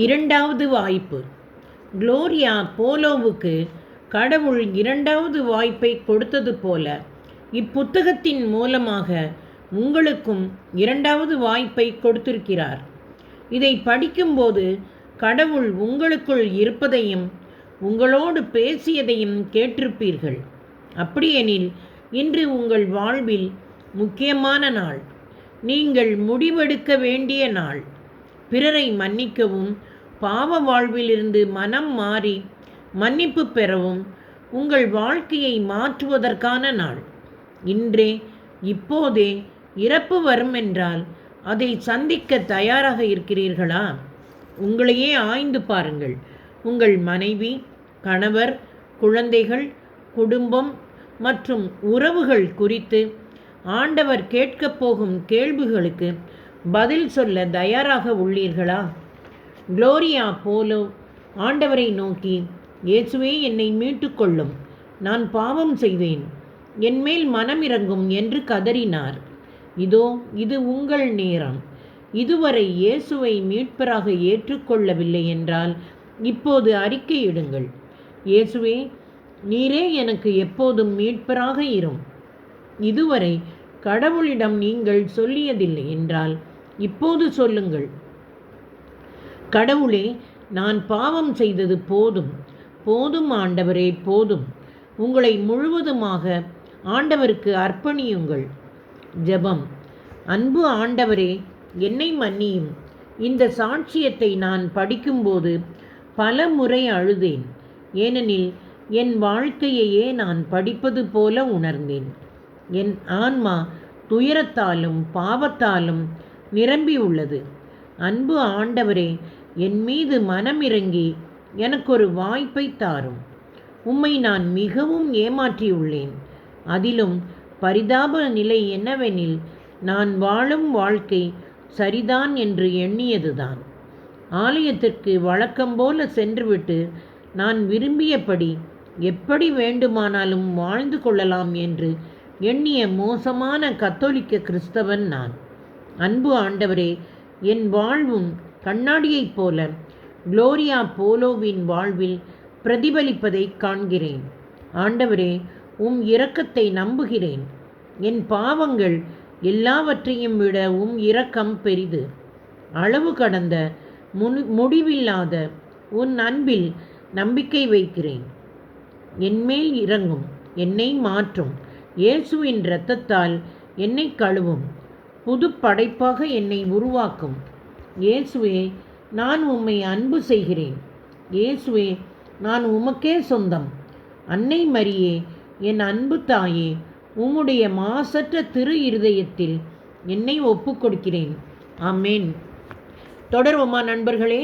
இரண்டாவது வாய்ப்பு. குளோரியா போலோவுக்கு கடவுள் இரண்டாவது வாய்ப்பை கொடுத்தது போல இப்புத்தகத்தின் மூலமாக உங்களுக்கும் இரண்டாவது வாய்ப்பை கொடுத்திருக்கிறார். இதை படிக்கும்போது கடவுள் உங்களுக்குள் இருப்பதையும் உங்களோடு பேசியதையும் கேட்டிருப்பீர்கள். அப்படியெனில் இன்று உங்கள் வாழ்வில் முக்கியமான நாள். நீங்கள் முடிவெடுக்க வேண்டிய நாள். பிறரை மன்னிக்கவும், பாவ வாழ்விலிருந்து மனம் மாறி மன்னிப்பு பெறவும், உங்கள் வாழ்க்கையை மாற்றுவதற்கான நாள். இன்றே, இப்போதே இறப்பு வரும் என்றால் அதை சந்திக்க தயாராக இருக்கிறீர்களா? உங்களையே ஆய்ந்து பாருங்கள். உங்கள் மனைவி, கணவர், குழந்தைகள், குடும்பம் மற்றும் உறவுகள் குறித்து ஆண்டவர் கேட்கப் போகும் கேள்விகளுக்கு பதில் சொல்ல தயாராக உள்ளீர்களா? குளோரியா போலோ ஆண்டவரை நோக்கி, இயேசுவே, என்னை மீட்டுக்கொள்ளும், நான் பாவம் செய்தேன், என்மேல் மனமிரங்கும் என்று கதறினார். இதோ இது உங்கள் நேரம். இதுவரை இயேசுவை மீட்பராக ஏற்றுக்கொள்ளவில்லை என்றால் இப்போது அறிக்கையிடுங்கள். இயேசுவே, நீரே எனக்கு எப்போதும் மீட்பராக இரும். இதுவரை கடவுளிடம் நீங்கள் சொல்லியதில்லை என்றால் இப்போது சொல்லுங்கள். கடவுளே, நான் பாவம் செய்தது போதும், போதும் ஆண்டவரே, போதும். உங்களை முழுவதுமாக ஆண்டவருக்கு அர்ப்பணியுங்கள். ஜெபம். அன்பு ஆண்டவரே, என்னை மன்னியும். இந்த சாட்சியத்தை நான் படிக்கும்போது பல முறை அழுதேன். ஏனெனில் என் வாழ்க்கையையே நான் படிப்பது போல உணர்ந்தேன். என் ஆன்மா துயரத்தாலும் பாவத்தாலும் நிரம்பியுள்ளது. அன்பு ஆண்டவரே, என் மீது மனமிறங்கி எனக்கொரு வாய்ப்பை தாரும். உம்மை நான் மிகவும் ஏமாற்றியுள்ளேன். அதிலும் பரிதாப நிலை என்னவெனில், நான் வாழும் வாழ்க்கை சரிதான் என்று எண்ணியதுதான். ஆலயத்திற்கு வழக்கம்போல சென்றுவிட்டு நான் விரும்பியபடி எப்படி வேண்டுமானாலும் வாழ்ந்து கொள்ளலாம் என்று எண்ணிய மோசமான கத்தோலிக்க கிறிஸ்தவன் நான். அன்பு ஆண்டவரே, என் வாழ்வும் கண்ணாடியைப் போல குளோரியா போலோவின் வாழ்வில் பிரதிபலிப்பதை காண்கிறேன். ஆண்டவரே, இரக்கத்தை நம்புகிறேன். என் பாவங்கள் எல்லாவற்றையும் விட இரக்கம் பெரிது. அளவு கடந்த முடிவில்லாத அன்பில் நம்பிக்கை வைக்கிறேன். என்மேல் இறங்கும், என்னை மாற்றும். இயேசுவின் இரத்தத்தால் என்னை கழுவும். புது படைப்பாக என்னை உருவாக்கும். இயேசுவே, நான் உம்மை அன்பு செய்கிறேன். இயேசுவே, நான் உமக்கே சொந்தம். அன்னை மரியே, என் அன்பு தாயே, உம்முடைய மாசற்ற திரு இருதயத்தில் என்னை ஒப்புக்கொடுக்கிறேன். ஆமேன். தொடர்வோமா நண்பர்களே?